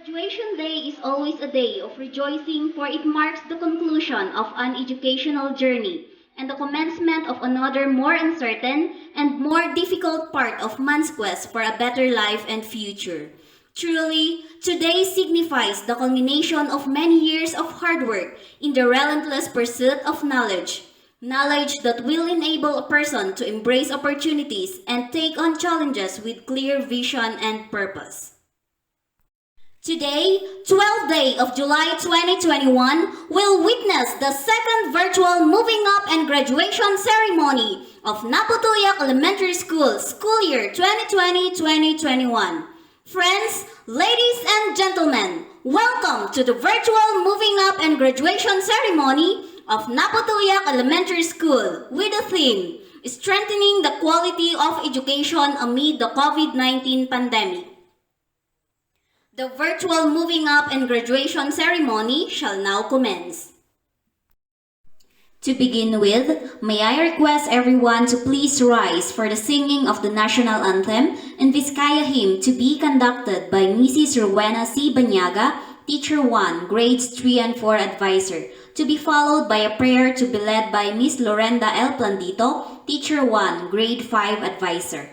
Graduation Day is always a day of rejoicing, for it marks the conclusion of an educational journey and the commencement of another more uncertain and more difficult part of man's quest for a better life and future. Truly, today signifies the culmination of many years of hard work in the relentless pursuit of knowledge. Knowledge that will enable a person to embrace opportunities and take on challenges with clear vision and purpose. Today, 12th day of July 2021, will witness the second virtual moving up and graduation ceremony of Napo Tuyak Elementary School, school year 2020-2021. Friends, ladies and gentlemen, welcome to the virtual moving up and graduation ceremony of Napo Tuyak Elementary School with the theme, Strengthening the Quality of Education Amid the COVID-19 Pandemic. The virtual moving up and graduation ceremony shall now commence. To begin with, may I request everyone to please rise for the singing of the national anthem and Vizcaya hymn to be conducted by Mrs. Rowena C. Banyaga, Teacher 1, Grades 3 and 4 Advisor, to be followed by a prayer to be led by Miss Lorenda L. Plandito, Teacher 1, Grade 5 Advisor.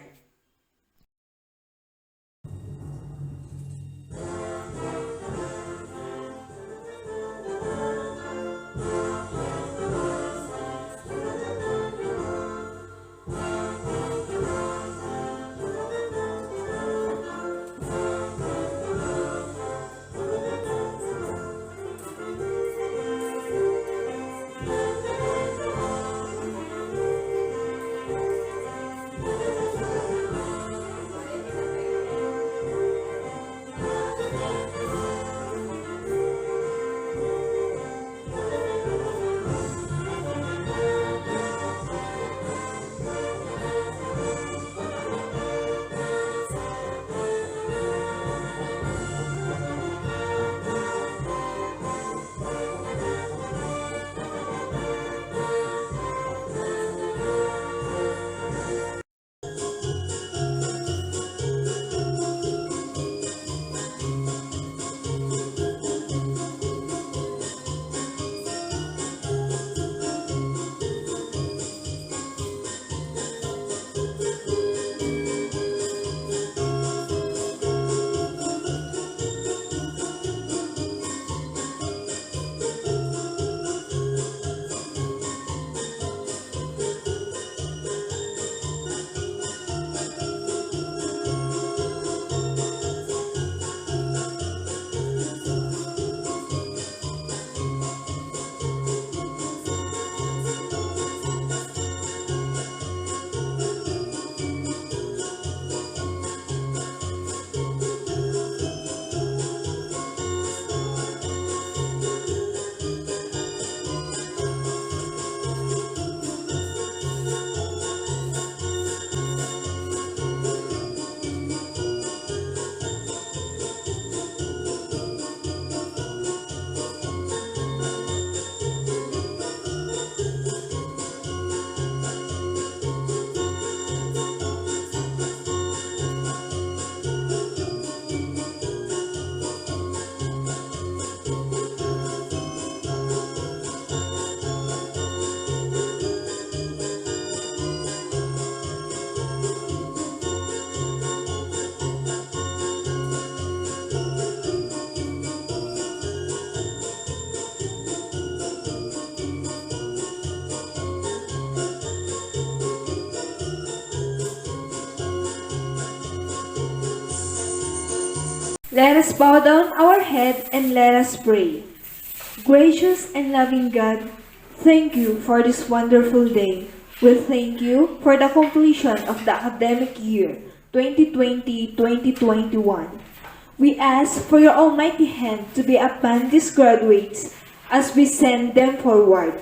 Let us bow down our head and let us pray. Gracious and loving God, thank you for this wonderful day. We thank you for the completion of the academic year 2020-2021. We ask for your almighty hand to be upon these graduates as we send them forward.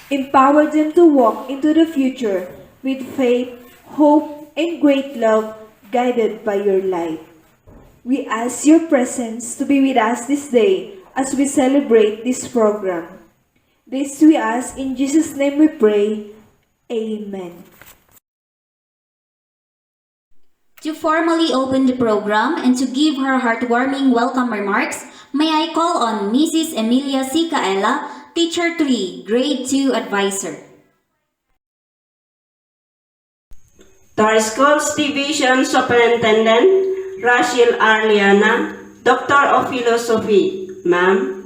Empower them to walk into the future with faith, hope, and great love guided by your light. We ask your presence to be with us this day as we celebrate this program. This we ask in Jesus' name we pray. Amen. To formally open the program and to give her heartwarming welcome remarks, may I call on Mrs. Emilia C. Kaela, Teacher 3, Grade 2 Advisor. To our school's division superintendent, Rachel Arliana, Doctor of Philosophy, Ma'am.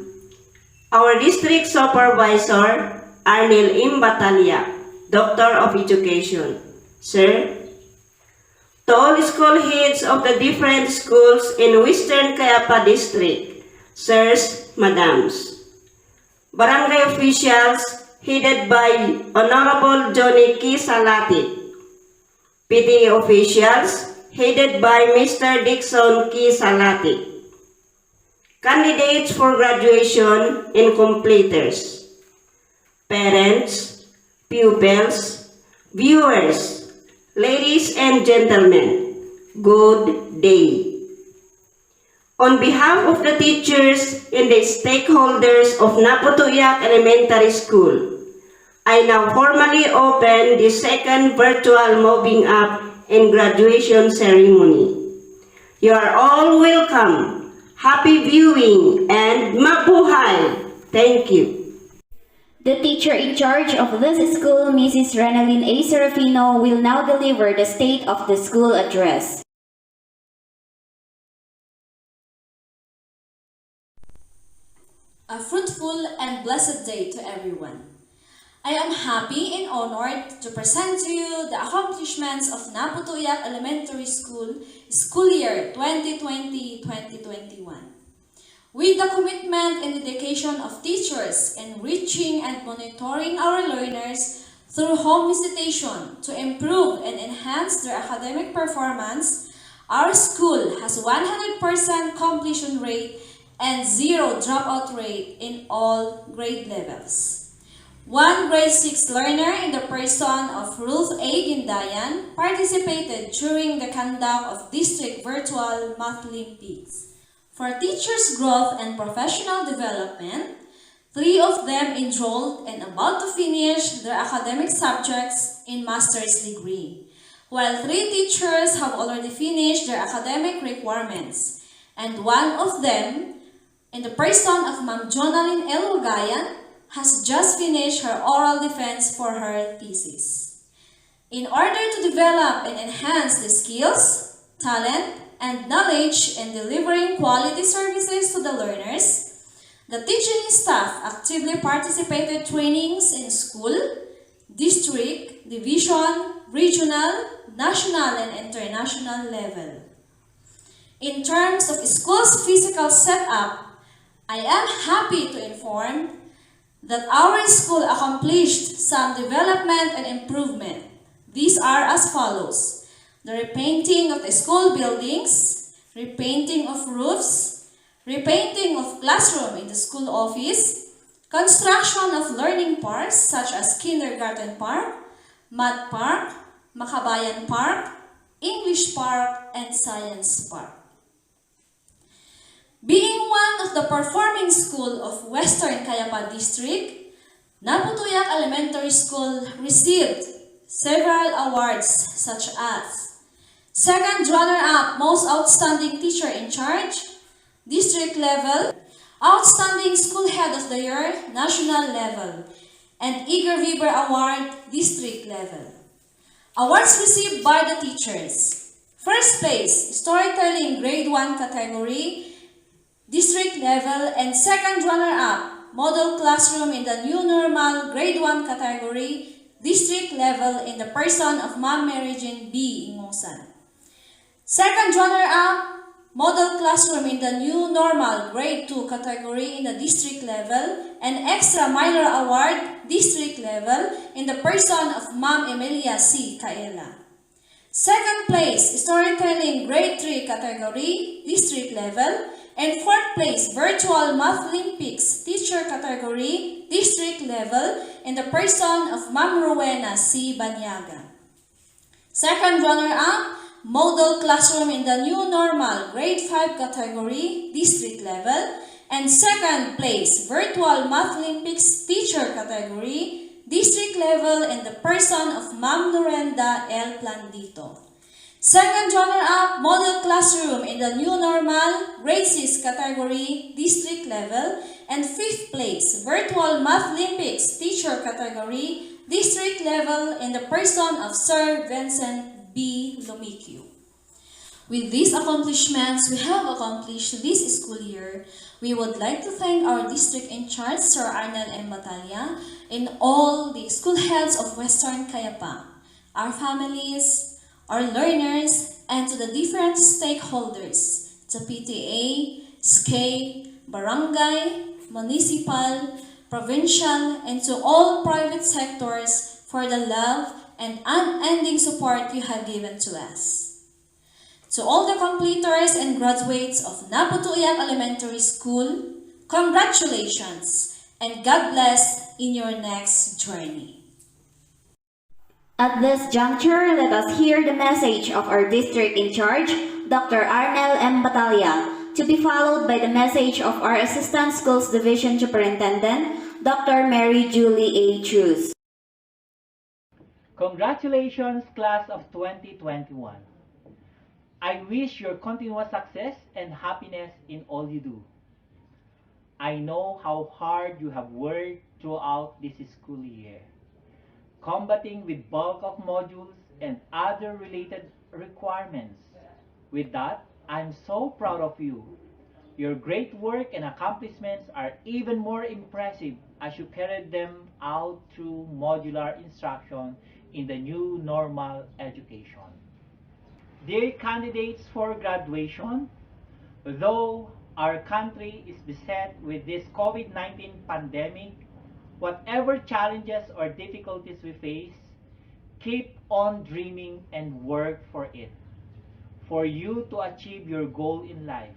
Our district supervisor, Arnil Imbatalia, Doctor of Education, Sir. To all school heads of the different schools in Western Kayapa District, Sirs, Madams. Barangay officials headed by Honorable Johnny Kisalati. PTA officials headed by Mr. Dixon Kisalati. Candidates for graduation and completers. Parents, pupils, viewers, ladies and gentlemen, good day. On behalf of the teachers and the stakeholders of Napo Tuyak Elementary School, I now formally open the second virtual moving up and graduation ceremony. You are all welcome. Happy viewing and mabuhay! Thank you. The teacher in charge of this school, Mrs. Renalyn A. Serafino, will now deliver the State of the School address. A fruitful and blessed day to everyone. I am happy and honored to present to you the accomplishments of Napo Tuyak Elementary School school year 2020-2021. With the commitment and dedication of teachers in reaching and monitoring our learners through home visitation to improve and enhance their academic performance, our school has 100% completion rate and 0 dropout rate in all grade levels. One grade 6 learner in the person of Ruth A. Gindayan participated during the conduct of District Virtual Math Olympics. For teachers' growth and professional development, 3 of them enrolled and about to finish their academic subjects in master's degree, while 3 teachers have already finished their academic requirements, and 1 of them, in the person of Ma'am Jonalyn L. Ugayan, has just finished her oral defense for her thesis. In order to develop and enhance the skills, talent, and knowledge in delivering quality services to the learners, the teaching staff actively participated trainings in school, district, division, regional, national, and international level. In terms of school's physical setup, I am happy to inform that our school accomplished some development and improvement. These are as follows: the repainting of the school buildings, repainting of roofs, repainting of classroom in the school office, construction of learning parks such as Kindergarten Park, Math Park, Makabayan Park, English Park, and Science Park. Being one of the performing school of Western Kayapa District, Napo Tuyak Elementary School received several awards such as second runner-up Most Outstanding Teacher in Charge, District Level, Outstanding School Head of the Year, National Level, and Eager Weaver Award, District Level. Awards received by the teachers. First place, Storytelling Grade 1 category, District Level, and second runner-up, Model Classroom in the New Normal Grade 1 category, District Level, in the person of Ma'am Mary Jane B. Ingosan. Second runner-up, Model Classroom in the New Normal Grade 2 category in the District Level, and Extra Minor Award, District Level, in the person of Ma'am Emilia C. Kaela. Second place, Storytelling Grade 3 category, District Level, and fourth place, Virtual Math Olympics Teacher category, District Level, in the person of Ma'am Rowena C. Banyaga. Second runner-up, Model Classroom in the New Normal Grade 5 category, District Level, and second place, Virtual Math Olympics Teacher category, District Level, in the person of Ma'am Norenda L. Plandito. Second runner-up model classroom in the new normal, grade 6 category, district level, and 5th place, virtual Math Olympics teacher category, district level, in the person of Sir Vincent B. Lumikyu. With these accomplishments we have accomplished this school year, we would like to thank our district in charge, Sir Arnel M. Batalla, and all the school heads of Western Kayapa, our families, our learners, and to the different stakeholders, the PTA, SK, barangay, municipal, provincial, and to all private sectors for the love and unending support you have given to us. To all the completers and graduates of Napo Tuyak Elementary School, congratulations and God bless in your next journey. At this juncture, let us hear the message of our district in charge, Dr. Arnel M. Batalla, to be followed by the message of our Assistant Schools Division Superintendent, Dr. Mary Julie A. Cruz. Congratulations, class of 2021. I wish your continuous success and happiness in all you do. I know how hard you have worked throughout this school year, combating with bulk of modules and other related requirements. With that, I'm so proud of you. Your great work and accomplishments are even more impressive as you carried them out through modular instruction in the new normal education. Dear candidates for graduation, though our country is beset with this COVID-19 pandemic, whatever challenges or difficulties we face, keep on dreaming and work for it. For you to achieve your goal in life,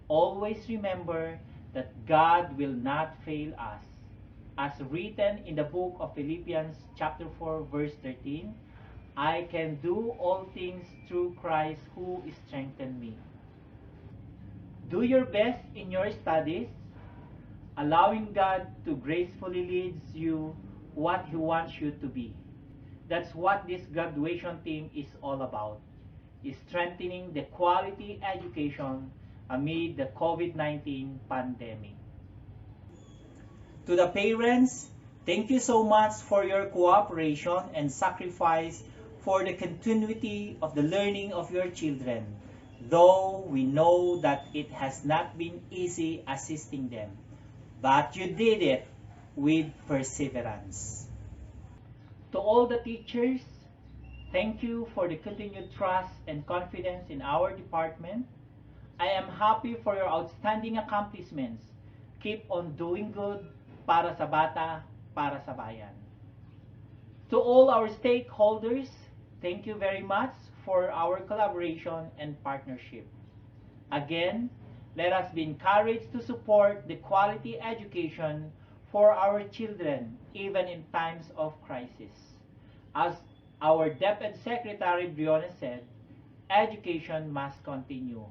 always remember that God will not fail us. As written in the book of Philippians chapter 4 verse 13, I can do all things through Christ who strengthens me. Do your best in your studies, allowing God to gracefully lead you what He wants you to be. That's what this graduation theme is all about, is strengthening the quality education amid the COVID-19 pandemic. To the parents, thank you so much for your cooperation and sacrifice for the continuity of the learning of your children, though we know that it has not been easy assisting them, but you did it with perseverance. To all the teachers, thank you for the continued trust and confidence in our department. I am happy for your outstanding accomplishments. Keep on doing good para sa bata, para sa bayan. To all our stakeholders, thank you very much for our collaboration and partnership. Again, let us be encouraged to support the quality education for our children even in times of crisis. As our DepEd Secretary Briones said, education must continue.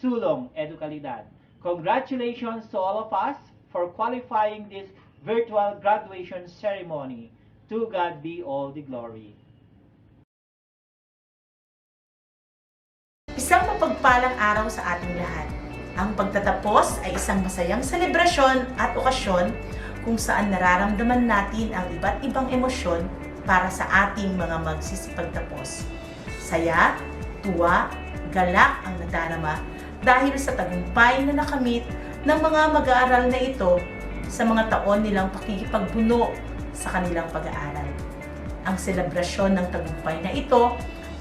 Sulong Edukalidad. Congratulations to all of us for qualifying this virtual graduation ceremony. To God be all the glory. Isang mapagpalang araw sa ating lahat. Ang pagtatapos ay isang masayang selebrasyon at okasyon kung saan nararamdaman natin ang iba't ibang emosyon para sa ating mga magsisipagtapos. Saya, tuwa, galak ang nadarama dahil sa tagumpay na nakamit ng mga mag-aaral na ito sa mga taon nilang pakikipagbuno sa kanilang pag-aaral. Ang selebrasyon ng tagumpay na ito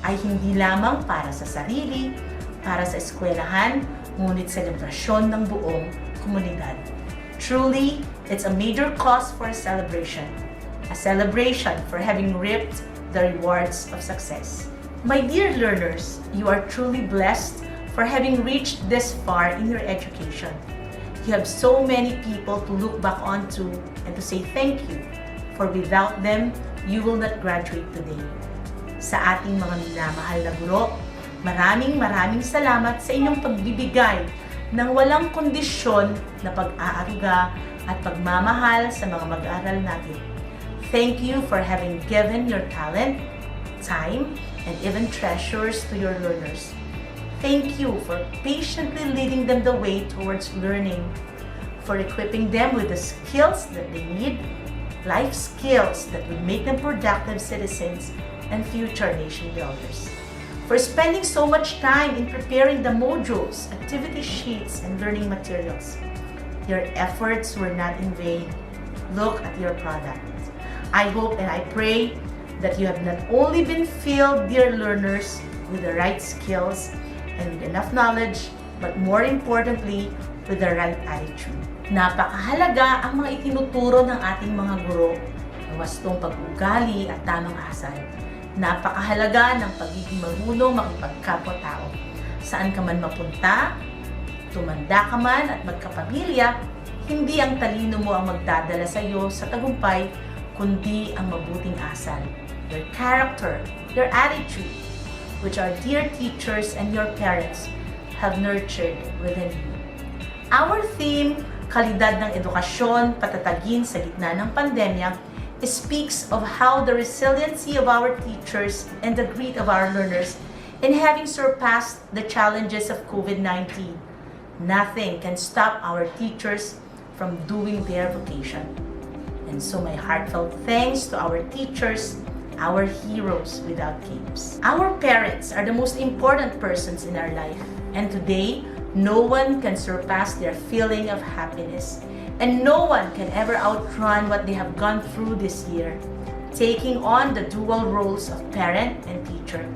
ay hindi lamang para sa sarili, para sa eskwelahan, ngunit selebrasyon ng buong komunidad. Truly, it's a major cause for a celebration for having reaped the rewards of success. My dear learners, you are truly blessed for having reached this far in your education. You have so many people to look back onto and to say thank you, for without them, you will not graduate today. Sa ating mga minamahal na guro, maraming salamat sa inyong pagbibigay ng walang kondisyon na pag-aaruga at pagmamahal sa mga mag-aaral natin. Thank you for having given your talent, time and even treasures to your learners. Thank you for patiently leading them the way towards learning, for equipping them with the skills that they need, life skills that will make them productive citizens and future nation builders, for spending so much time in preparing the modules, activity sheets, and learning materials. Your efforts were not in vain. Look at your product. I hope and I pray that you have not only been filled, dear learners, with the right skills and with enough knowledge, but more importantly, with the right attitude. Napakahalaga ang mga itinuturo ng ating mga guro na wastong pag-ugali at tamang asal. Napakahalaga ng pagiging marunong makipagkapwa-tao. Saan ka man mapunta, tumanda ka man at magkapamilya, hindi ang talino mo ang magdadala sa iyo sa tagumpay, kundi ang mabuting asal, your character, your attitude, which our dear teachers and your parents have nurtured within you. Our theme, Kalidad ng Edukasyon, Patatagin sa Gitna ng Pandemya, speaks of how the resiliency of our teachers and the grit of our learners in having surpassed the challenges of COVID-19. Nothing can stop our teachers from doing their vocation. And so my heartfelt thanks to our teachers, our heroes without capes. Our parents are the most important persons in our life, and today, no one can surpass their feeling of happiness, and no one can ever outrun what they have gone through this year, taking on the dual roles of parent and teacher.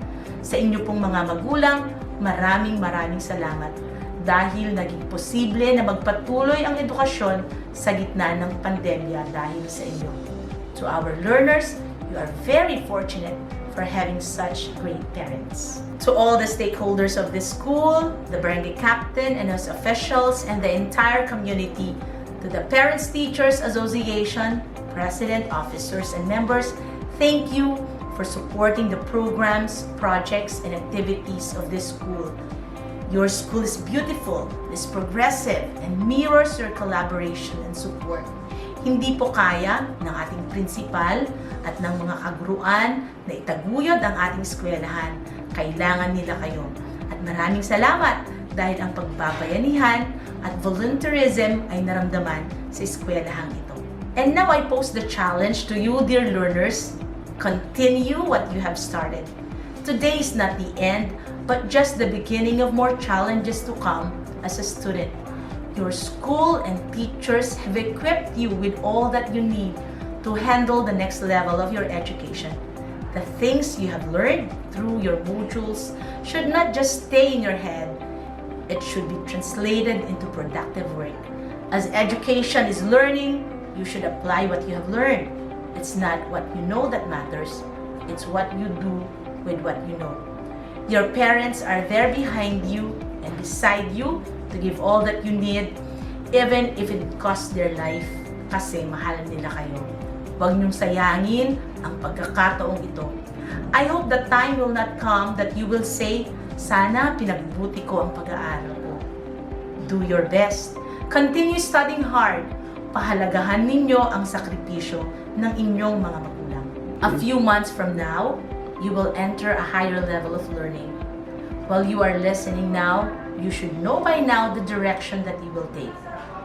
Sa inyo pong mga magulang, maraming salamat dahil naging posible na magpatuloy ang edukasyon sa gitna ng pandemya dahil sa inyo. To our learners, you are very fortunate for having such great parents. To all the stakeholders of this school, the barangay captain and his officials, and the entire community, to the Parents Teachers Association, president, officers, and members, thank you for supporting the programs, projects, and activities of this school. Your school is beautiful, is progressive, and mirrors your collaboration and support. Hindi po kaya ng ating principal at ng mga kaguruan na itaguyod ang ating eskwelahan. Kailangan nila kayo. At maraming salamat dahil ang pagbabayanihan at volunteerism ay naramdaman sa eskwelahang ito. And now I pose the challenge to you, dear learners. Continue what you have started. Today is not the end, but just the beginning of more challenges to come as a student. Your school and teachers have equipped you with all that you need to handle the next level of your education. The things you have learned through your modules should not just stay in your head. It should be translated into productive work. As education is learning, you should apply what you have learned. It's not what you know that matters. It's what you do with what you know. Your parents are there behind you and beside you to give all that you need, even if it costs their life, kasi mahal nila kayo. Huwag niyong sayangin ang pagkakataong ito. I hope the time will not come that you will say, sana pinagbuti ko ang pag-aaral ko. Do your best. Continue studying hard. Pahalagahan ninyo ang sakripisyo ng inyong mga magulang. A few months from now, you will enter a higher level of learning. While you are listening now, you should know by now the direction that you will take.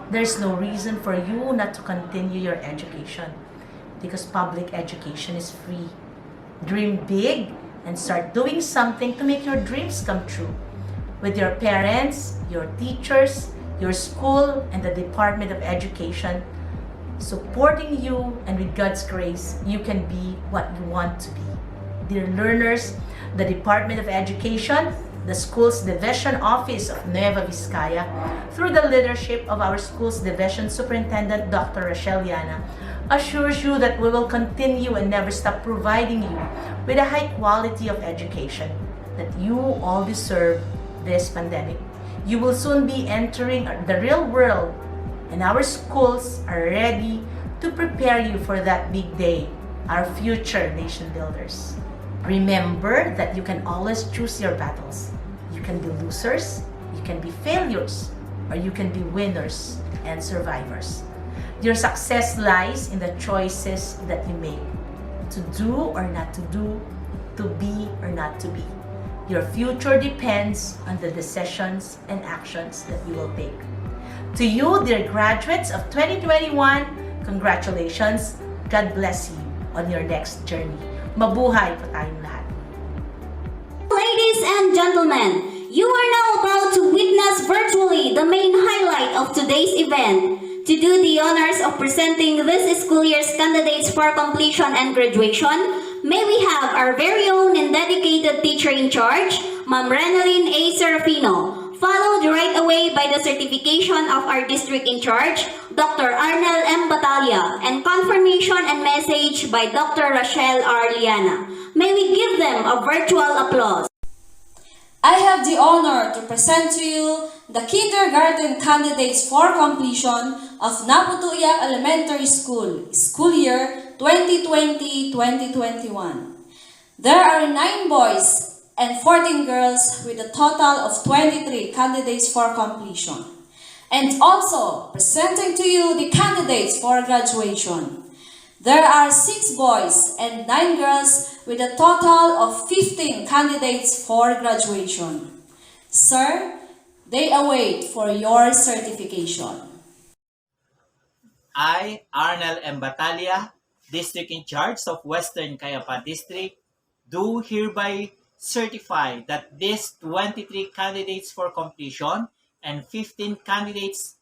There's no reason for you not to continue your education because public education is free. Dream big and start doing something to make your dreams come true. With your parents, your teachers, your school, and the Department of Education supporting you, and with God's grace, you can be what you want to be. Dear learners, the Department of Education, the school's division office of Nueva Vizcaya, through the leadership of our school's division superintendent, Dr. Rochelle Llana, assures you that we will continue and never stop providing you with a high quality of education that you all deserve this pandemic. You will soon be entering the real world, and our schools are ready to prepare you for that big day, our future nation builders. Remember that you can always choose your battles. You can be losers, you can be failures, or you can be winners and survivors. Your success lies in the choices that you make, to do or not to do, to be or not to be. Your future depends on the decisions and actions that you will take. To you, dear graduates of 2021, congratulations. God bless you on your next journey. Mabuhay po tayong lahat. Ladies and gentlemen, you are now about to witness virtually the main highlight of today's event. To do the honors of presenting this school year's candidates for completion and graduation, may we have our very own and dedicated teacher in charge, Ma'am Renalyn A. Serafino, followed right away by the certification of our district in charge, Dr. Arnel M. Batalla, and confirmation and message by Dr. Rachel R. Liana. May we give them a virtual applause. I have the honor to present to you the kindergarten candidates for completion of Napo Tuyak Elementary School, school year 2020-2021. There are 9 boys and 14 girls with a total of 23 candidates for completion. And also presenting to you the candidates for graduation. There are 6 boys and 9 girls with a total of 15 candidates for graduation. Sir, they await for your certification. I, Arnel M. Batalla, District in charge of Western Kayapa District, do hereby certify that these 23 candidates for completion and 15 candidates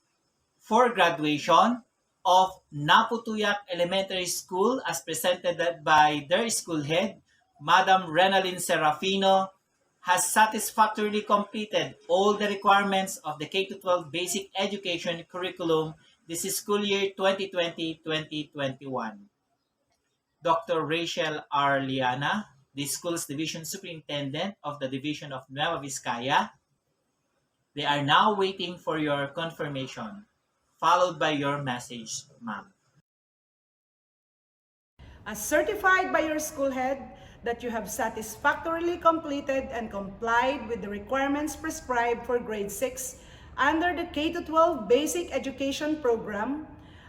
for graduation of Napo Tuyak Elementary School as presented by their school head, Madam Renalyn Serafino, has satisfactorily completed all the requirements of the K-12 basic education curriculum this school year 2020-2021. Dr. Rachel R. Liana, the school's division superintendent of the Division of Nueva Vizcaya, they are now waiting for your confirmation, followed by your message, ma'am. As certified by your school head that you have satisfactorily completed and complied with the requirements prescribed for grade 6 under the K-12 Basic Education Program,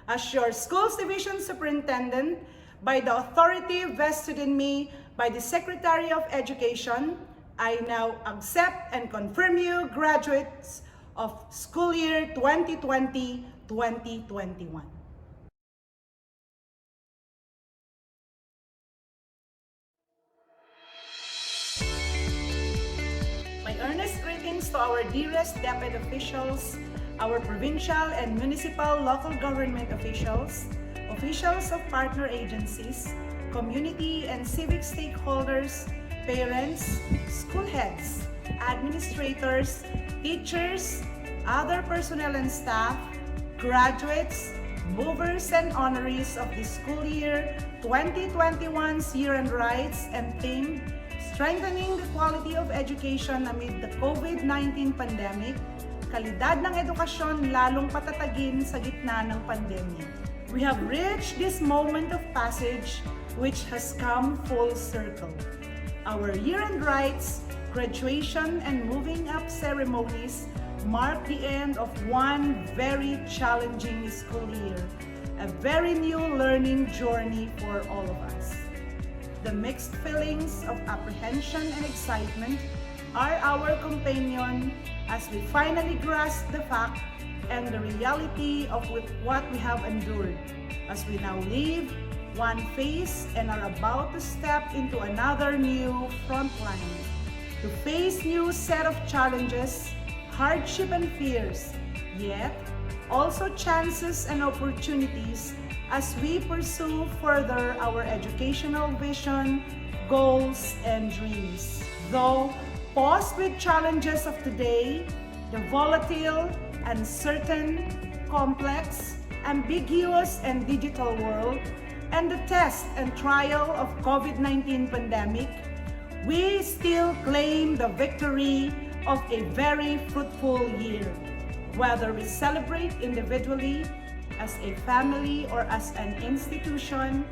as your school's division superintendent, by the authority vested in me by the Secretary of Education, I now accept and confirm you graduates of school year 2020-2021. My earnest greetings to our dearest DepEd officials, our provincial and municipal local government officials, officials of partner agencies, community and civic stakeholders, parents, school heads, administrators, teachers, other personnel and staff, graduates, movers and honorees of the school year 2021's Year-End Rights and theme, Strengthening the Quality of Education Amid the COVID-19 Pandemic, kalidad ng edukasyon lalong patatagin sa gitna ng pandemya. We have reached this moment of passage which has come full circle. Our year-end rights, graduation, and moving up ceremonies mark the end of one very challenging school year, a very new learning journey for all of us. The mixed feelings of apprehension and excitement are our companion as we finally grasp the fact and the reality of what we have endured, as we now leave one phase and are about to step into another new front line, to face new set of challenges, hardship and fears, yet also chances and opportunities as we pursue further our educational vision, goals, and dreams. Though posed with challenges of today, the volatile, uncertain, complex, ambiguous, and digital world, and the test and trial of COVID-19 pandemic, we still claim the victory of a very fruitful year. Whether we celebrate individually, as a family, or as an institution,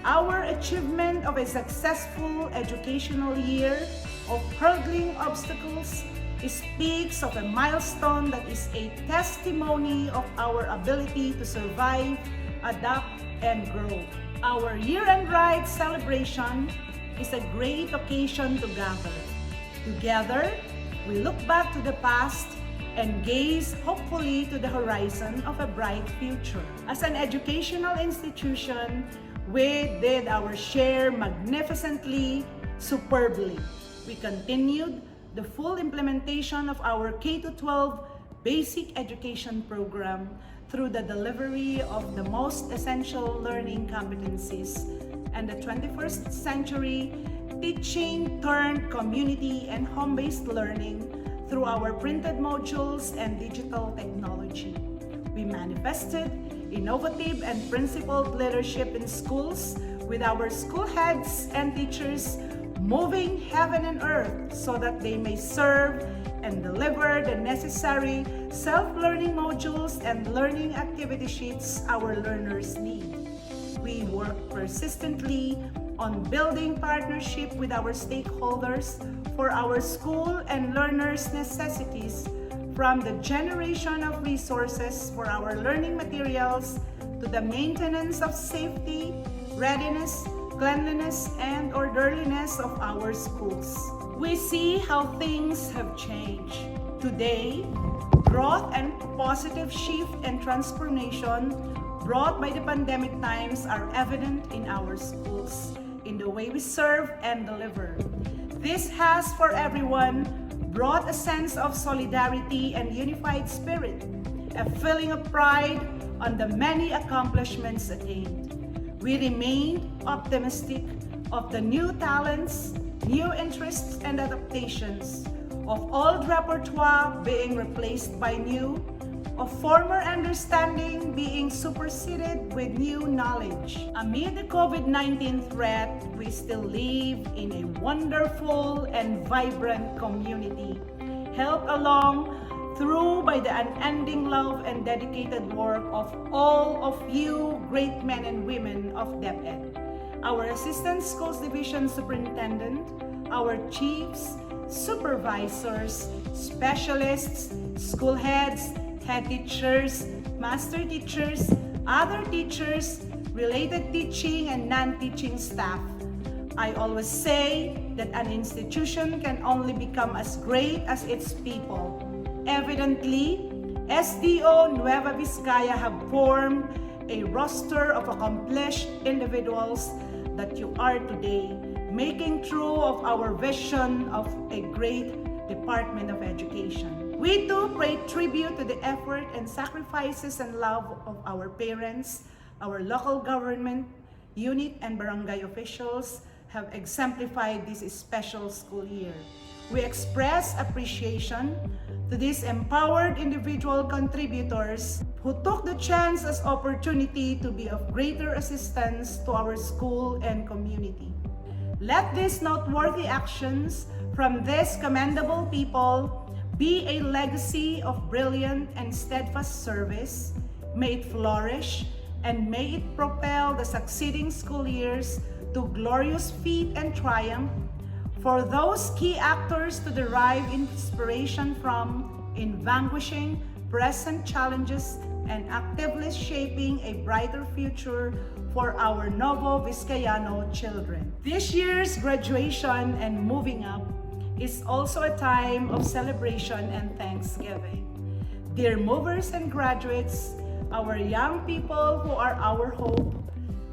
our achievement of a successful educational year of hurdling obstacles speaks of a milestone that is a testimony of our ability to survive, adapt, and grow. Our year-end rights celebration is a great occasion to gather. Together, we look back to the past and gaze hopefully to the horizon of a bright future. As an educational institution, we did our share magnificently, superbly. We continued the full implementation of our K-12 basic education program through the delivery of the most essential learning competencies and the 21st century teaching turned community and home-based learning through our printed modules and digital technology. We manifested innovative and principled leadership in schools with our school heads and teachers moving heaven and earth so that they may serve and deliver the necessary self-learning modules and learning activity sheets our learners need. We work persistently on building partnership with our stakeholders for our school and learners' necessities, from the generation of resources for our learning materials to the maintenance of safety, readiness, cleanliness, and orderliness of our schools. We see how things have changed. Today, growth and positive shift and transformation brought by the pandemic times are evident in our schools, in the way we serve and deliver. This has, for everyone, brought a sense of solidarity and unified spirit, a feeling of pride on the many accomplishments attained. We remain optimistic of the new talents, new interests, and adaptations, of old repertoire being replaced by new, of former understanding being superseded with new knowledge. Amid the COVID-19 threat, we still live in a wonderful and vibrant community, helped along through by the unending love and dedicated work of all of you great men and women of DepEd. Our Assistant Schools Division Superintendent, our chiefs, supervisors, specialists, school heads, head teachers, master teachers, other teachers, related teaching and non-teaching staff. I always say that an institution can only become as great as its people. Evidently, SDO Nueva Vizcaya have formed a roster of accomplished individuals that you are today, making true of our vision of a great Department of Education. We too pay tribute to the effort and sacrifices and love of our parents, our local government, unit, and barangay officials have exemplified this special school year. We express appreciation to these empowered individual contributors who took the chance as opportunity to be of greater assistance to our school and community. Let these noteworthy actions from these commendable people be a legacy of brilliant and steadfast service. May it flourish and may it propel the succeeding school years to glorious feat and triumph for those key actors to derive inspiration from in vanquishing present challenges and actively shaping a brighter future for our Novo Vizcayano children. This year's graduation and moving up is also a time of celebration and thanksgiving. Dear movers and graduates, our young people who are our hope,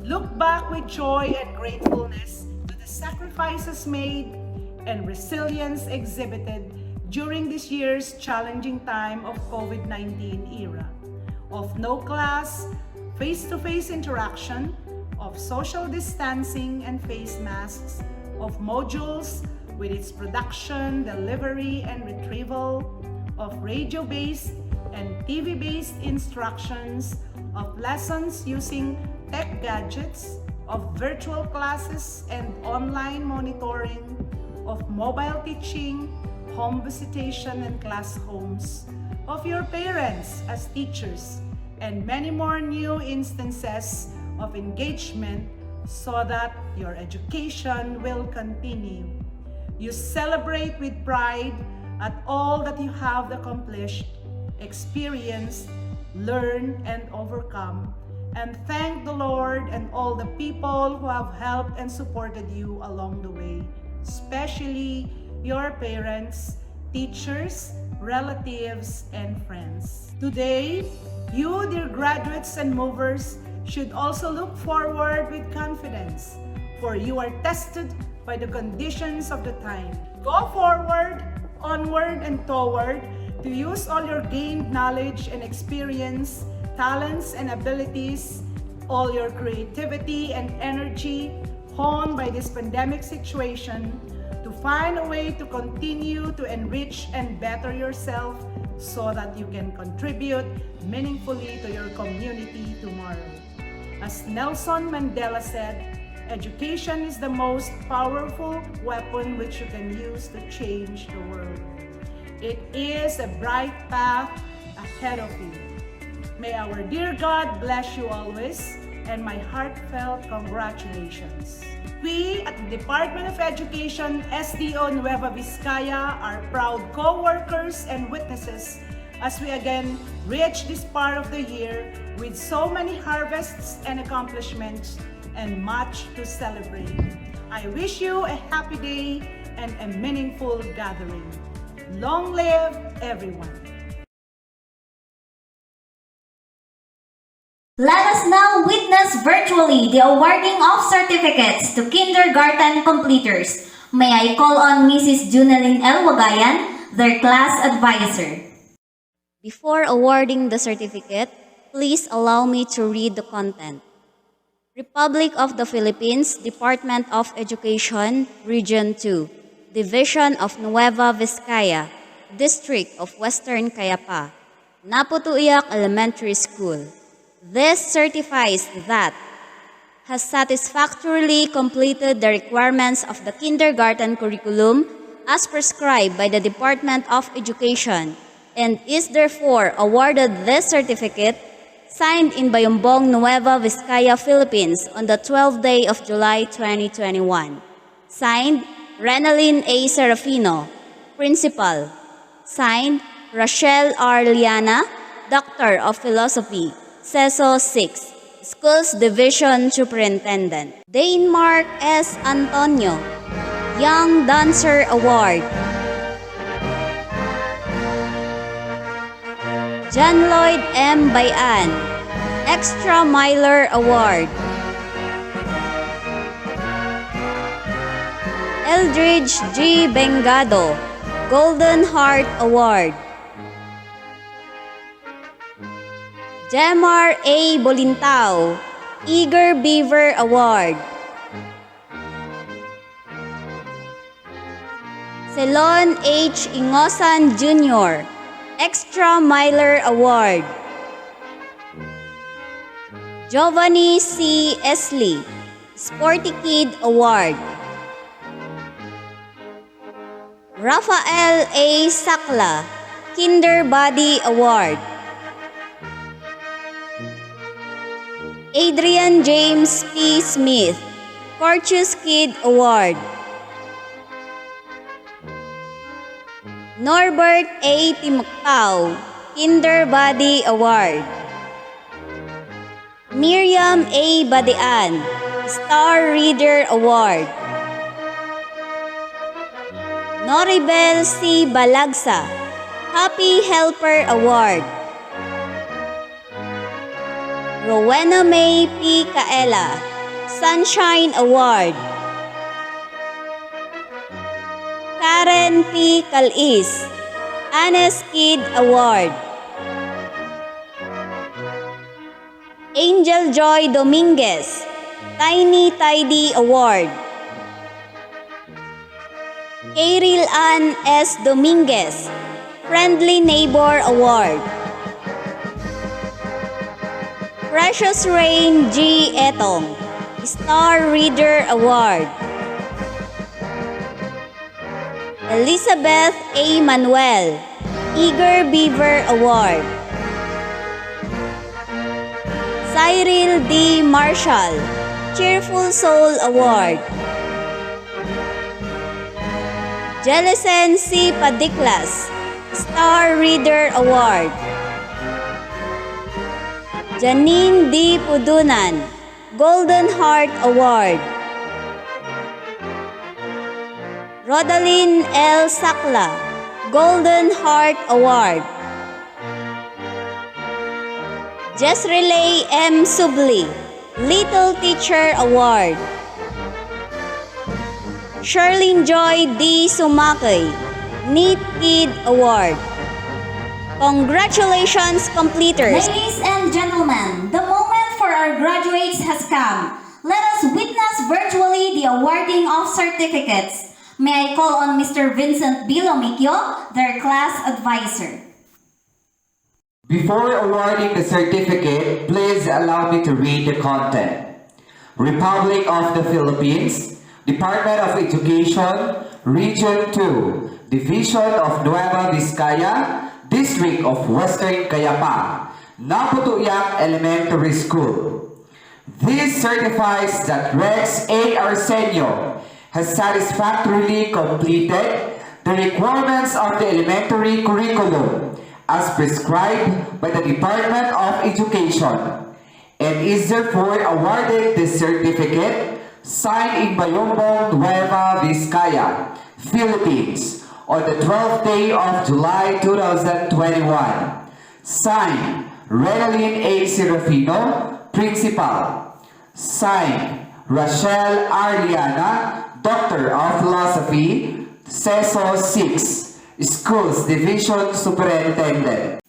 look back with joy and gratefulness to the sacrifices made and resilience exhibited during this year's challenging time of COVID-19 era, of no class, face-to-face interaction, of social distancing and face masks, of modules with its production, delivery, and retrieval, of radio-based and TV-based instructions, of lessons using tech gadgets, of virtual classes and online monitoring, of mobile teaching, home visitation and class homes, of your parents as teachers, and many more new instances of engagement so that your education will continue. You celebrate with pride at all that you have accomplished, experienced, learned, and overcome, and thank the Lord and all the people who have helped and supported you along the way, especially your parents, teachers, relatives, and friends. Today, you, dear graduates and movers, should also look forward with confidence, for you are tested by the conditions of the time. Go forward, onward, and toward to use all your gained knowledge and experience, talents and abilities, all your creativity and energy honed by this pandemic situation to find a way to continue to enrich and better yourself so that you can contribute meaningfully to your community tomorrow. As Nelson Mandela said, education is the most powerful weapon which you can use to change the world. It is a bright path ahead of you. May our dear God bless you always, and my heartfelt congratulations. We at the Department of Education, SDO Nueva Vizcaya are proud co-workers and witnesses as we again reach this part of the year with so many harvests and accomplishments and much to celebrate. I wish you a happy day and a meaningful gathering. Long live everyone! Let us now witness virtually the awarding of certificates to kindergarten completers. May I call on Mrs. Junelyn L. Wagayan, their class advisor. Before awarding the certificate, please allow me to read the content. Republic of the Philippines, Department of Education, Region 2, Division of Nueva Vizcaya, District of Western Kayapa, Napo Tuyak Elementary School. This certifies that has satisfactorily completed the requirements of the kindergarten curriculum as prescribed by the Department of Education and is therefore awarded this certificate signed in Bayumbong, Nueva Vizcaya, Philippines on the 12th day of July 2021. Signed, Renalyn A. Serafino, Principal. Signed, Rachel R. Liana, Doctor of Philosophy, CESO 6, Schools Division Superintendent. Danemark S. Antonio, Young Dancer Award. John Lloyd M. Bayan, Extra Miler Award. Eldridge G. Bengado, Golden Heart Award. Jemar A. Bolintao, Eager Beaver Award. Celon H. Ingosan Jr., Extra Miler Award. Giovanni C. Esley, Sporty Kid Award. Rafael A. Sakla, Kinder Body Award. Adrian James P. Smith, Courteous Kid Award. Norbert A. Timokpao, Kinder Body Award. Miriam A. Badian, Star Reader Award. Noribel C. Balagsa, Happy Helper Award. Rowena May P. Kaela, Sunshine Award. Karen P. Calis, Honest Kid Award. Angel Joy Dominguez, Tiny Tidy Award. Kairil Ann S. Dominguez, Friendly Neighbor Award. Precious Rain G. Etong, Star Reader Award. Elizabeth A. Manuel, Eager Beaver Award. Cyril D. Marshall, Cheerful Soul Award. Jellicen C. Padiklas, Star Reader Award. Janine D. Pudunan, Golden Heart Award. Rodaline L. Sakla, Golden Heart Award. Jesrelay M. Subli, Little Teacher Award. Sherlyn Joy D. Sumakay, Neat Kid Award. Congratulations, completers! Ladies and gentlemen, the moment for our graduates has come. Let us witness virtually the awarding of certificates. May I call on Mr. Vincent Bilomikyo, their class advisor. Before awarding the certificate, please allow me to read the content. Republic of the Philippines, Department of Education, Region 2, Division of Nueva Vizcaya, District of Western Kayapa, Napo Tuyak Elementary School. This certifies that Rex A. Arsenio has satisfactorily completed the requirements of the elementary curriculum as prescribed by the Department of Education and is therefore awarded the certificate signed in Bayombong, Nueva Vizcaya, Philippines on the 12th day of July 2021. Signed, Renalyn A. Serafino, Principal. Signed, Rachel Arliana, Doctor of Philosophy, CESO 6, Schools Division Superintendent.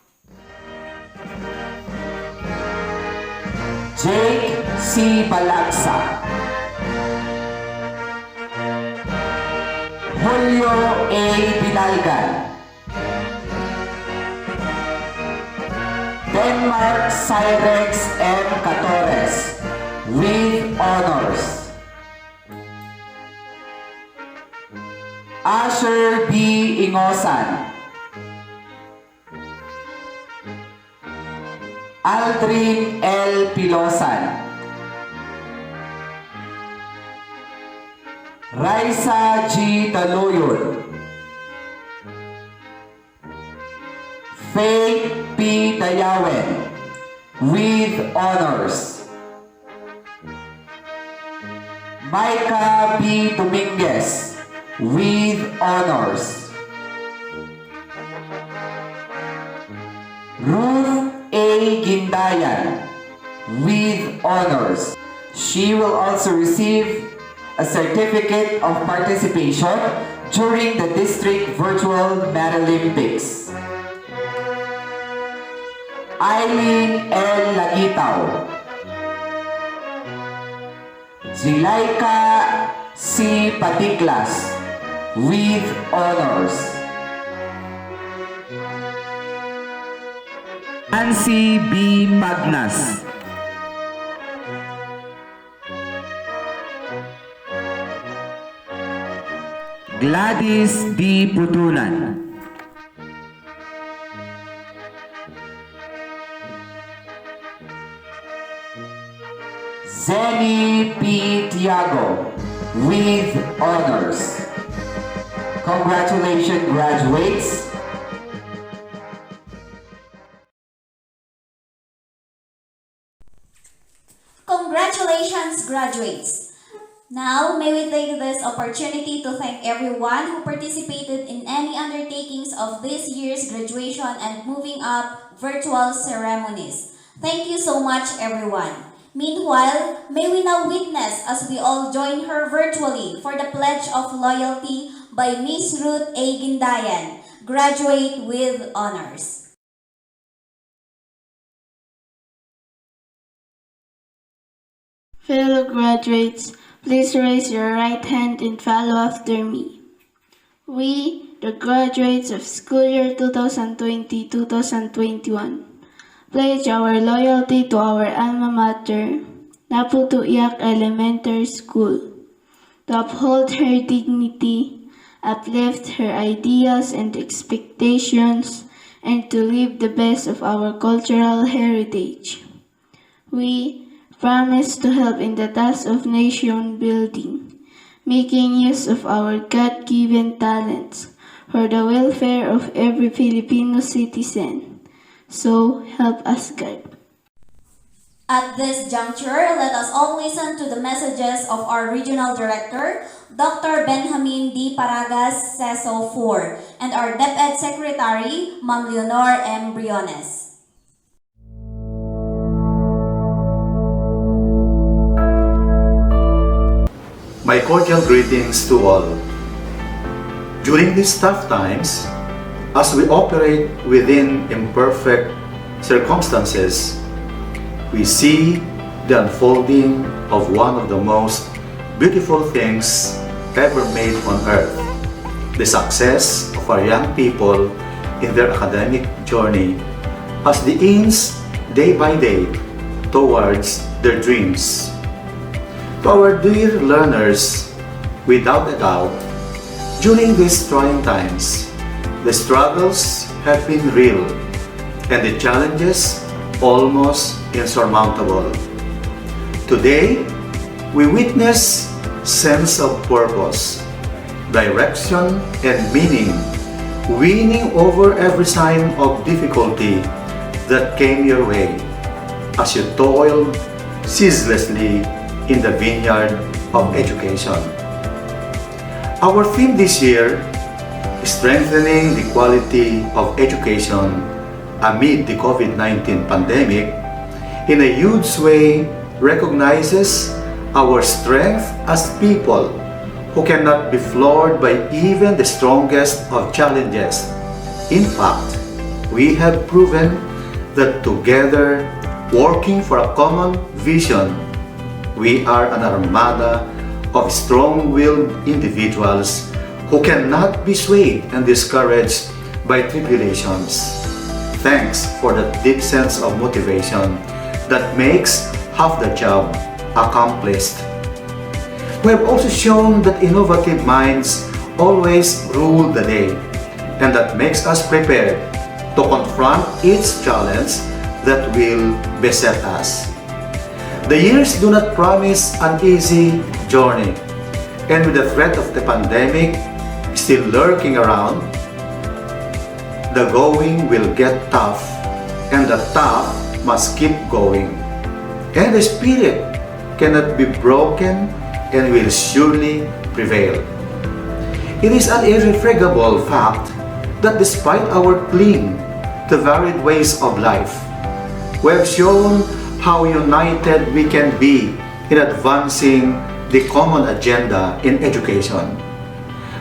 Jake C. Balagsa. Julio A. Binalgan. Denmark Cyrex M. Catores with honors. Asher B. Ingosan. Aldrin L. Pilosan. Raisa G. Taloyon. Faith P. Dayawen with honors. Micah B. Dominguez with honors. Ruth A. Gindayan with honors. She will also receive a certificate of participation during the District Virtual Paralympics. Eileen L. Lagitaw. Zilaika C. Patiklas with honors. Nancy B. Magnas. Gladys D. Putulan. Zenny P. Tiago with honors. Congratulations, graduates. Congratulations, graduates. Now, may we take this opportunity to thank everyone who participated in any undertakings of this year's graduation and moving up virtual ceremonies. Thank you so much, everyone. Meanwhile, may we now witness as we all join her virtually for the Pledge of Loyalty by Miss Ruth A. Gindayan, graduate with honors. Fellow graduates, please raise your right hand and follow after me. We, the graduates of school year 2020-2021, pledge our loyalty to our alma mater, Napo Tuyak Elementary School, to uphold her dignity, uplift her ideals and expectations, and to live the best of our cultural heritage. We promise to help in the task of nation building, making use of our God-given talents for the welfare of every Filipino citizen. So help us God. At this juncture, let us all listen to the messages of our Regional Director, Dr. Benjamin D. Paragas, CESO 4, and our DepEd Secretary, Ma'am Leonor M. Briones. My cordial greetings to all. During these tough times, as we operate within imperfect circumstances, we see the unfolding of one of the most beautiful things ever made on earth, the success of our young people in their academic journey as they inch day by day towards their dreams. To our dear learners, without a doubt, during these trying times, the struggles have been real and the challenges almost insurmountable. Today, we witness sense of purpose, direction, and meaning winning over every sign of difficulty that came your way as you toiled ceaselessly in the vineyard of education. Our theme this year, strengthening the quality of education amid the COVID-19 pandemic, in a huge way recognizes our strength as people who cannot be floored by even the strongest of challenges. In fact, we have proven that together, working for a common vision, we are an armada of strong-willed individuals who cannot be swayed and discouraged by tribulations. Thanks for that deep sense of motivation that makes half the job accomplished. We have also shown that innovative minds always rule the day, and that makes us prepared to confront each challenge that will beset us. The years do not promise an easy journey, and with the threat of the pandemic still lurking around, the going will get tough, and the tough must keep going. And the spirit cannot be broken and will surely prevail. It is an irrefragable fact that despite our cling to varied ways of life, we have shown how united we can be in advancing the common agenda in education.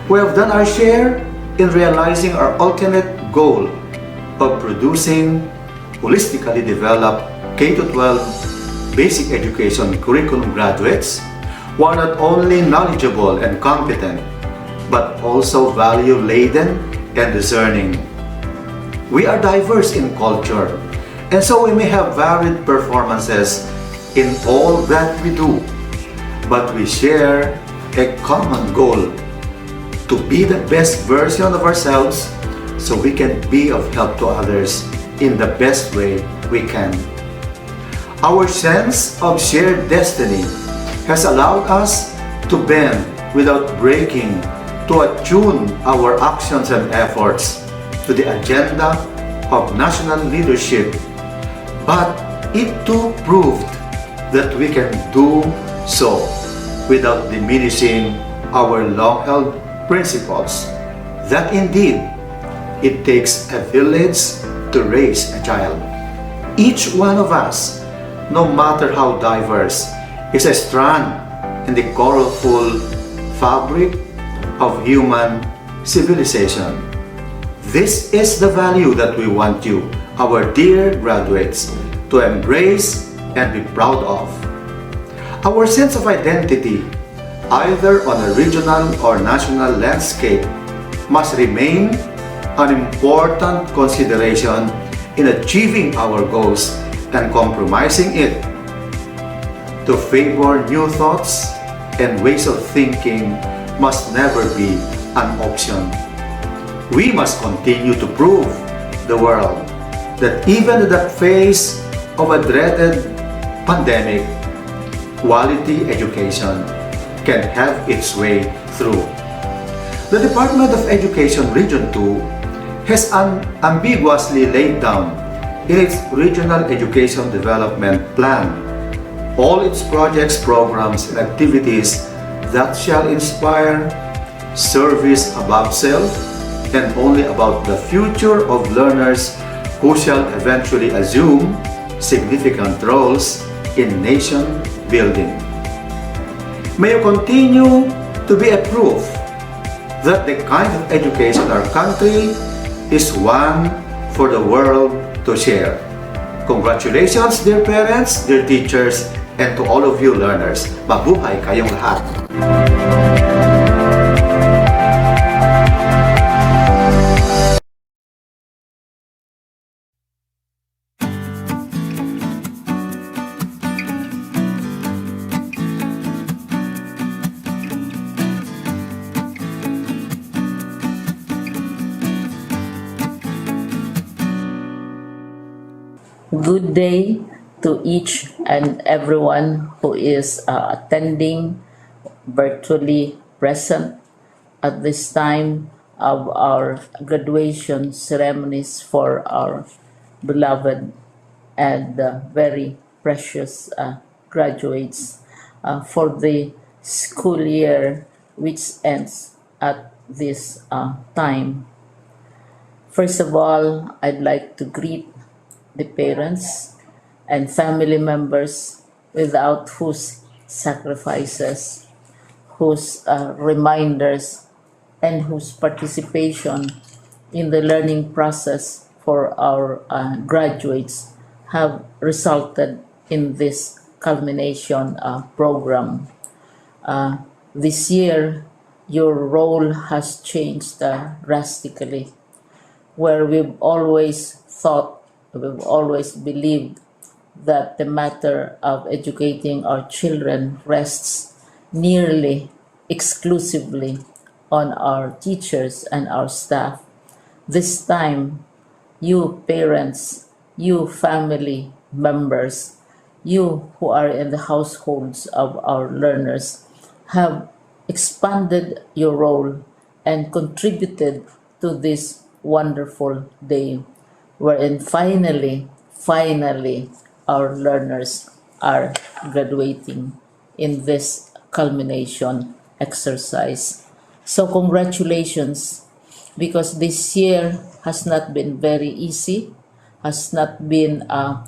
We have done our share in realizing our ultimate goal of producing holistically developed K-12 basic education curriculum graduates who are not only knowledgeable and competent, but also value-laden and discerning. We are diverse in culture, and so we may have varied performances in all that we do, but we share a common goal to be the best version of ourselves so we can be of help to others in the best way we can. Our sense of shared destiny has allowed us to bend without breaking, to attune our actions and efforts to the agenda of national leadership, but it too proved that we can do so without diminishing our long-held principles, that indeed it takes a village to raise a child. Each one of us, no matter how diverse, is a strand in the colorful fabric of human civilization. This is the value that we want you, our dear graduates, to embrace and be proud of. Our sense of identity, either on a regional or national landscape, must remain an important consideration in achieving our goals and compromising it to favor new thoughts and ways of thinking must never be an option. We must continue to prove the world that even in the face of a dreaded pandemic, quality education can have its way through. The Department of Education Region 2 has unambiguously laid down in its regional education development plan, all its projects, programs, and activities that shall inspire service above self and only about the future of learners who shall eventually assume significant roles in nation building. May you continue to be a proof that the kind of education our country is one for the world to share. Congratulations, dear parents, dear teachers, and to all of you learners. Mabuhay kayong lahat! Good day to each and everyone who is attending virtually present at this time of our graduation ceremonies for our beloved and very precious graduates for the school year which ends at this time. First of all, I'd like to greet the parents and family members without whose sacrifices, whose reminders, and whose participation in the learning process for our graduates have resulted in this culmination program. This year, your role has changed drastically, where we've always believed that the matter of educating our children rests nearly exclusively on our teachers and our staff. This time, you parents, you family members, you who are in the households of our learners have expanded your role and contributed to this wonderful day wherein finally, our learners are graduating in this culmination exercise. So congratulations, because this year has not been very easy, has not been a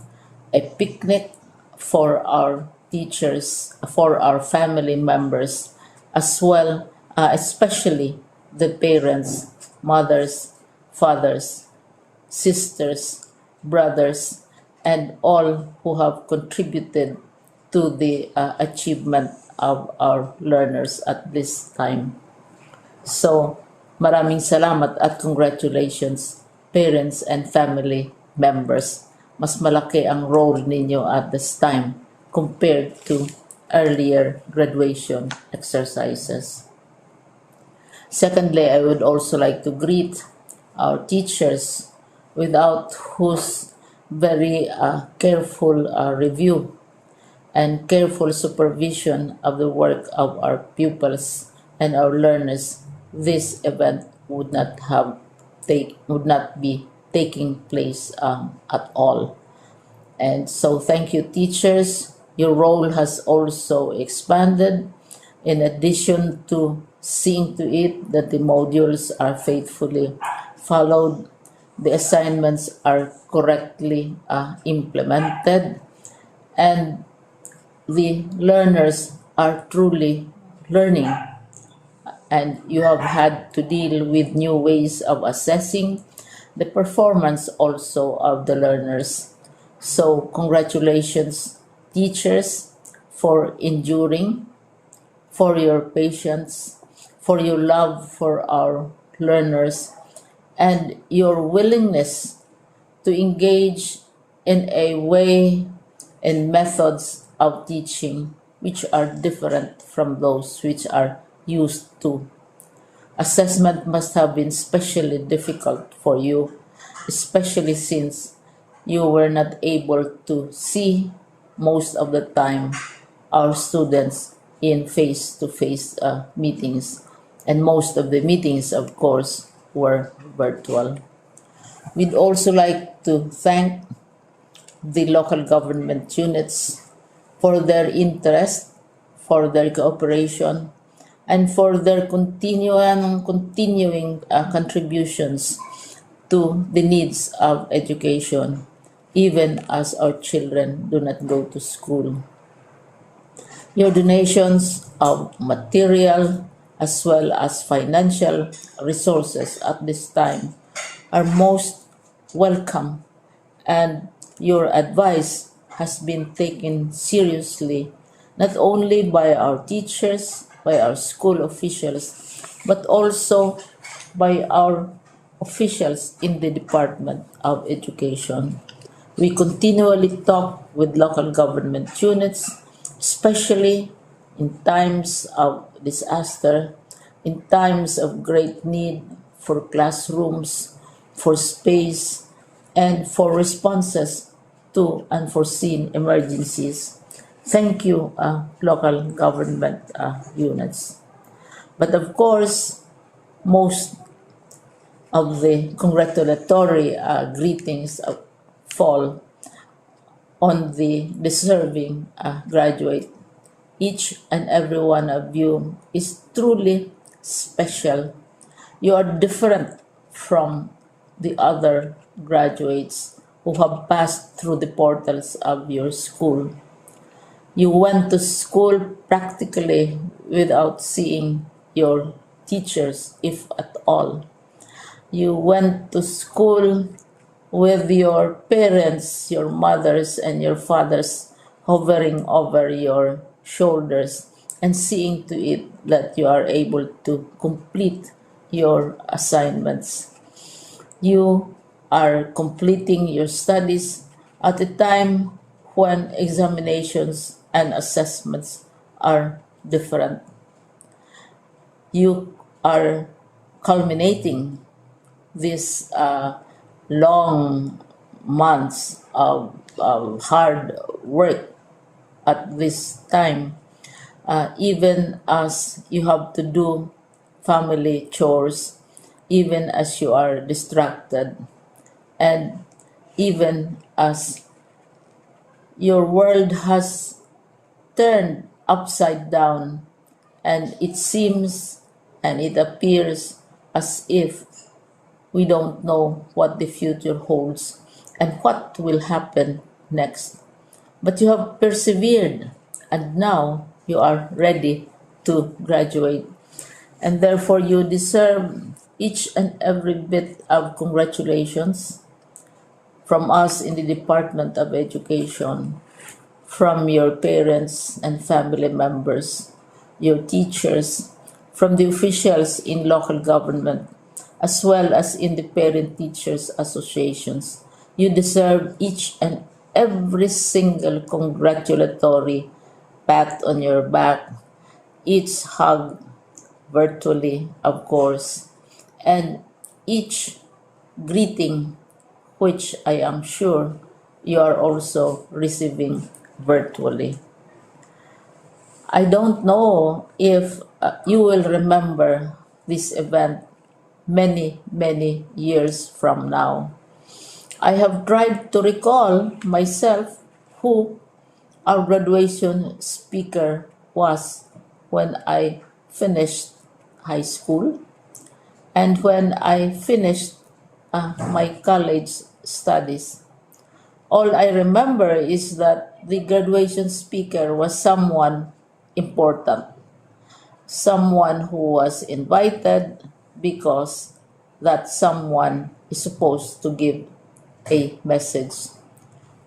picnic for our teachers, for our family members, as well, especially the parents, mothers, fathers, sisters, brothers, and all who have contributed to the achievement of our learners at this time. So, maraming salamat at congratulations, parents and family members. Mas malaki ang role ninyo at this time compared to earlier graduation exercises. Secondly, I would also like to greet our teachers, without whose very careful review and careful supervision of the work of our pupils and our learners, this event would not be taking place at all. And so thank you, teachers. Your role has also expanded, in addition to seeing to it that the modules are faithfully followed, the assignments are correctly implemented, and the learners are truly learning. And you have had to deal with new ways of assessing the performance also of the learners. So congratulations, teachers, for enduring, for your patience, for your love for our learners, and your willingness to engage in a way and methods of teaching which are different from those which are used to. Assessment must have been especially difficult for you, especially since you were not able to see most of the time our students in face-to-face meetings, and most of the meetings, of course, were virtual. We'd also like to thank the local government units for their interest, for their cooperation, and for their continuing contributions to the needs of education, even as our children do not go to school. Your donations of material as well as financial resources at this time are most welcome, and your advice has been taken seriously not only by our teachers, by our school officials, but also by our officials in the Department of Education. We continually talk with local government units, especially in times of disaster, in times of great need for classrooms, for space, and for responses to unforeseen emergencies. Thank you, local government units. But of course, most of the congratulatory greetings fall on the deserving graduate. Each and every one of you is truly special. You are different from the other graduates who have passed through the portals of your school. You went to school practically without seeing your teachers, if at all. You went to school with your parents, your mothers, and your fathers hovering over your shoulders and seeing to it that you are able to complete your assignments. You are completing your studies at a time when examinations and assessments are different. You are culminating these long months of hard work at this time, even as you have to do family chores, even as you are distracted, and even as your world has turned upside down, and it seems and it appears as if we don't know what the future holds and what will happen next. But you have persevered, and now you are ready to graduate. And therefore, you deserve each and every bit of congratulations from us in the Department of Education, from your parents and family members, your teachers, from the officials in local government, as well as in the parent teachers associations. You deserve each and every single congratulatory pat on your back, each hug virtually, of course, and each greeting, which I am sure you are also receiving virtually. I don't know if you will remember this event many years from now. I have tried to recall myself who our graduation speaker was when I finished high school and when I finished my college studies. All I remember is that the graduation speaker was someone important, someone who was invited because that someone is supposed to give a message.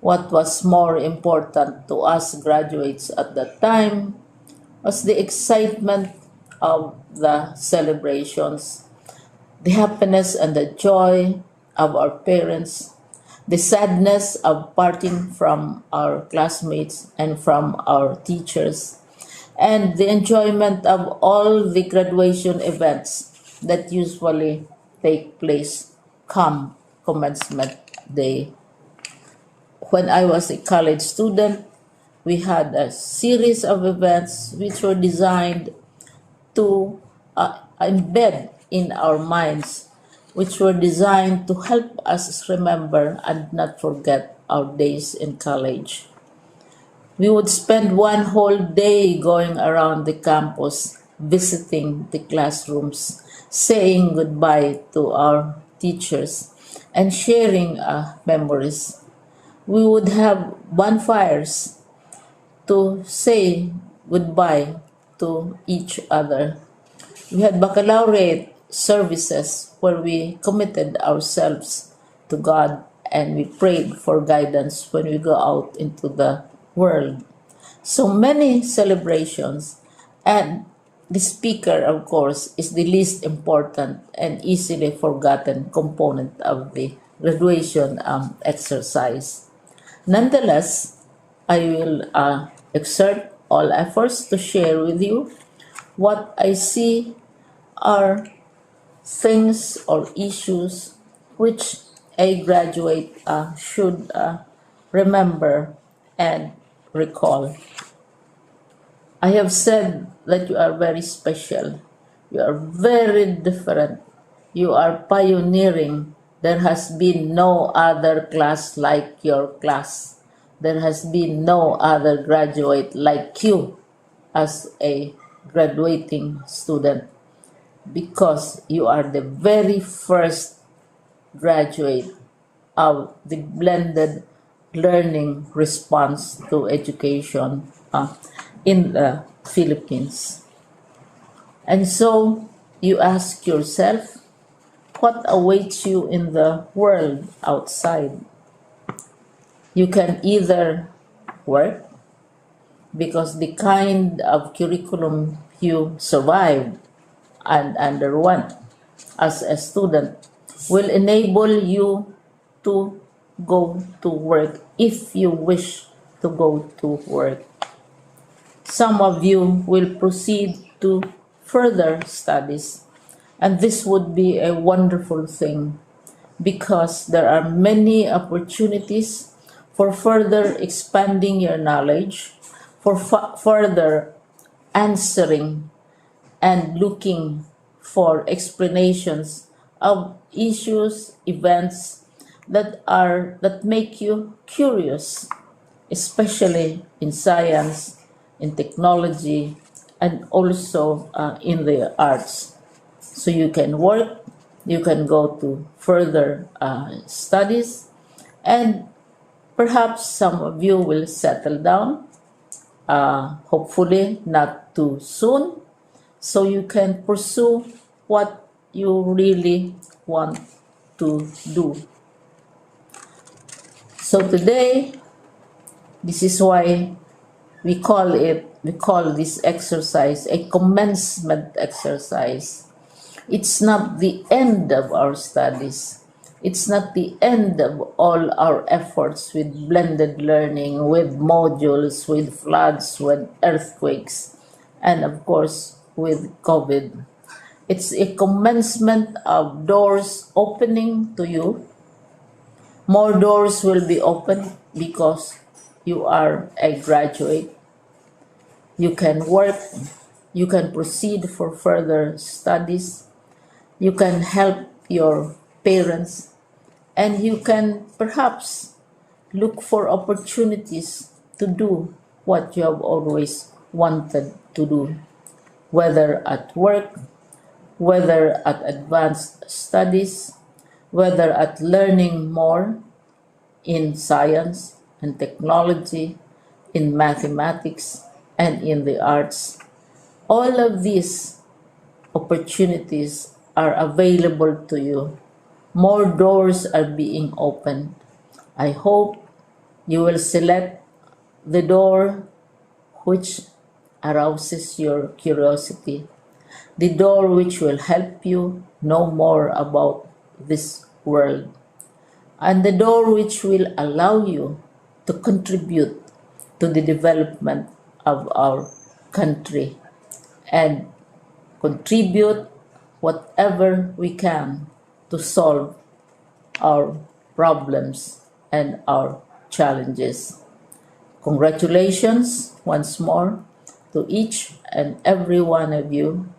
What was more important to us graduates at that time was the excitement of the celebrations, the happiness and the joy of our parents, the sadness of parting from our classmates and from our teachers, and the enjoyment of all the graduation events that usually take place come commencement day. When I was a college student, we had a series of events which were designed to embed in our minds, which were designed to help us remember and not forget our days in college. We would spend one whole day going around the campus, visiting the classrooms, saying goodbye to our teachers, and sharing memories. We would have bonfires to say goodbye to each other. We had baccalaureate services where we committed ourselves to God and we prayed for guidance when we go out into the world. So many celebrations, and the speaker, of course, is the least important and easily forgotten component of the graduation exercise. Nonetheless, I will exert all efforts to share with you what I see are things or issues which a graduate should remember and recall. I have said that you are very special. You are very different. You are pioneering. There has been no other class like your class. There has been no other graduate like you as a graduating student because you are the very first graduate of the blended learning response to education in the Philippines. And so you ask yourself, what awaits you in the world outside? You can either work because the kind of curriculum you survived and underwent as a student will enable you to go to work if you wish to go to work. Some of you will proceed to further studies, and this would be a wonderful thing because there are many opportunities for further expanding your knowledge, for further answering and looking for explanations of issues, events that make you curious, especially in science, in technology, and also in the arts. So you can work, you can go to further studies, and perhaps some of you will settle down, hopefully not too soon, so you can pursue what you really want to do. So today, this is why we call this exercise a commencement exercise. It's not the end of our studies. It's not the end of all our efforts with blended learning, with modules, with floods, with earthquakes, and of course with COVID. It's a commencement of doors opening to you. More doors will be opened because you are a graduate. You can work, you can proceed for further studies, you can help your parents, and you can perhaps look for opportunities to do what you have always wanted to do, whether at work, whether at advanced studies, whether at learning more in science and technology, in mathematics, and in the arts. All of these opportunities are available to you. More doors are being opened. I hope you will select the door which arouses your curiosity, the door which will help you know more about this world, and the door which will allow you to contribute to the development of our country and contribute whatever we can to solve our problems and our challenges. Congratulations once more to each and every one of you.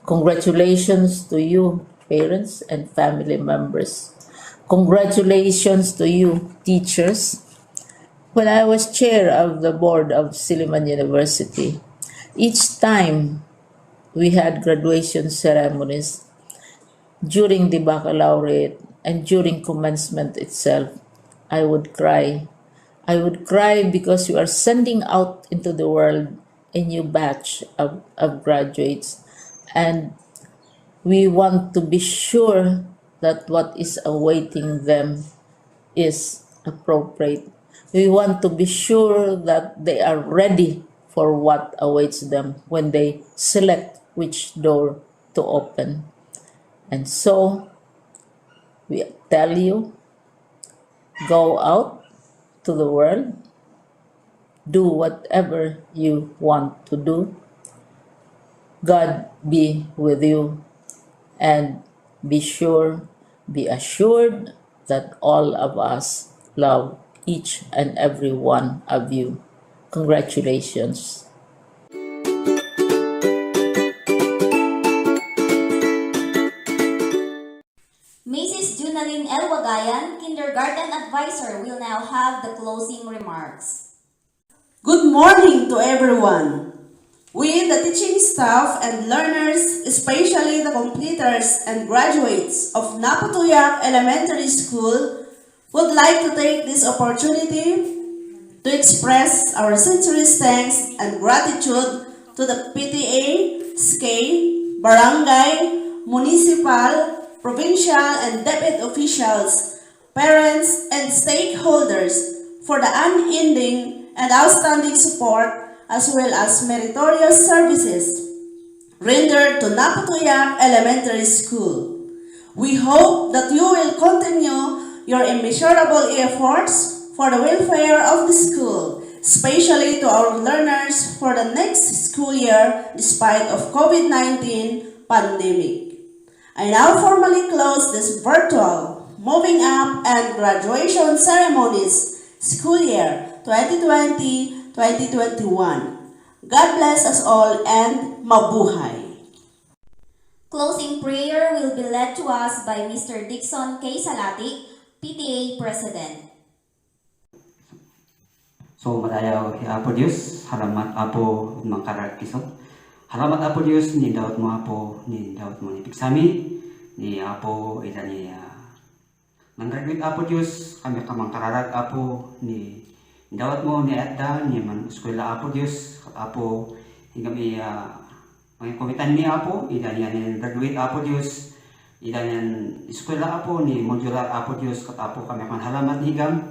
Congratulations to you, parents and family members. Congratulations to you, teachers. When I was chair of the board of Silliman University, each time we had graduation ceremonies during the baccalaureate and during commencement itself, I would cry. I would cry because we are sending out into the world a new batch of graduates, and we want to be sure that what is awaiting them is appropriate. We want to be sure that they are ready for what awaits them when they select which door to open. And so we tell you, go out to the world, do whatever you want to do. God be with you, and be sure, be assured that all of us love each and every one of you. Congratulations. Mrs. Junalyn L. Wagayan, Kindergarten Advisor, will now have the closing remarks. Good morning to everyone. We, the teaching staff and learners, especially the completers and graduates of Napo Tuyak Elementary School, would like to take this opportunity to express our sincerest thanks and gratitude to the PTA, SK, barangay, municipal, provincial, and deputy officials, parents, and stakeholders for the unending and outstanding support as well as meritorious services rendered to Napo Tuyak Elementary School. We hope that you will continue your immeasurable efforts for the welfare of the school, especially to our learners for the next school year despite of COVID-19 pandemic. I now formally close this virtual Moving Up and Graduation Ceremonies School Year 2020-2021. God bless us all and mabuhay! Closing prayer will be led to us by Mr. Dixon K. Salati, PTA President. So madayaw Apo Diyos, halamat Apo mangkarar kisot. Halamat Apo Diyos, ni daot mo Apo, ni daot mo ni piksami, ni Apo ita ni nang-graduate Apo Diyos, kami kamangkararat Apo, ni daot mo ni Adda, ni man eskwela Apo Diyos, Apo hingga mi mga komitan ni Apo, ita niya ni graduate Apo Diyos, ita niya eskwela Apo, ni modular Apo Diyos, kat Apo kami akan halamat higam,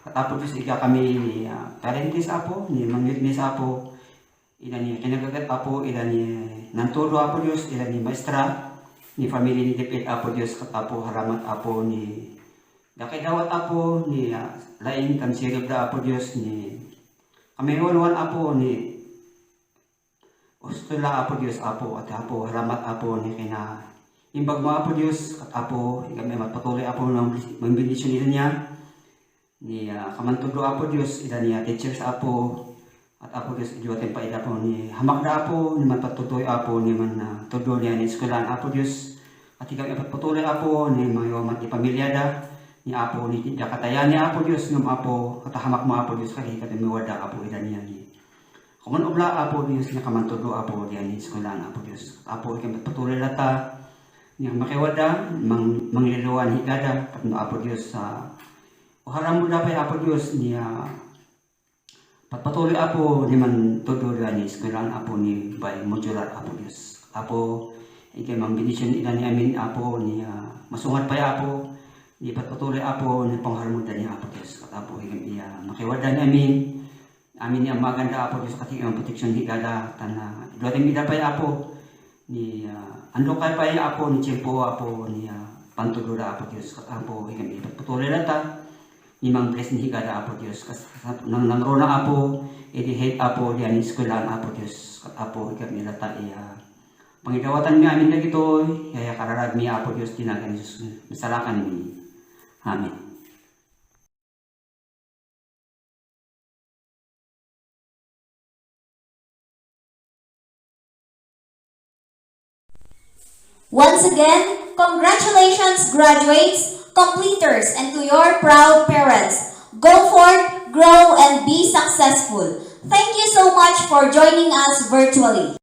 kat Apo Diyos ika kami ni parentis Apo, ni mangwitness Apo, ita niya kinagagat Apo, ita niya nantulo Apo Diyos, ita niya maestra, ni family ni Dipit Apo Diyos, kat Apo halamat Apo ni dakay dawat Apo, ni lain kam sirib da Apo Diyos, ni kami wan Apo, ni Ustula Apo Diyos Apo, at Apo halamat Apo ni kina imbag mo Apo Diyos, at Apo kami magpatuloy Apo ng bendisyon niya, ni kamantudo Apo Diyos, ida niya teachers Apo, at Apo Diyos ijuwatin pa ida po ni hamak da Apo, ni man patutoy Apo, ni man tudo niya ni eskwelahan Apo Diyos, at kami magpatuloy Apo, ni mga yomat ni pamilya da, ni Apo ni katayan ni Apo Diyos, ngam Apo katahamak mo Apo Diyos, kaya kami wada Apo ida niya ni kuman obla Apo Diyos niya kamantudo Apo diyan ni eskwelahan Apo Diyos, Apo kami magpatuloy lata, niya makiwada, mangliluan higada, patno Apo Diyos sa uharam mo dapay Apo Diyos niya patpatuloy Apo ni man todo diyan ni eskwelahan Apo ni by modular Apo Diyos, Apo ikay mang bendisyon ila ni amin Apo niya masungat pa Apo, ni patpatuloy Apo ni pangharmudan ni Apo Diyos, at Apo ikay iya makiwada ni amin niya maganda Apo Diyos, kati ang proteksyon higada tana duwating mida pa Apo ni anlokay pa Apo ni tiyempo Apo ni pantulura Apo Diyos, kat Apo ikay ipagpatuloy lata ni mang bless ni higada Apo Diyos, nang rona Apo i-head Apo diyan ni eskwelahan Apo Diyos, kat Apo ikay lata pangidawatan mi amin na gito, kaya kararag mi Apo Diyos tinagan Jesus masalakan mi. Amen. Once again, congratulations graduates, completers, and to your proud parents. Go forth, grow, and be successful. Thank you so much for joining us virtually.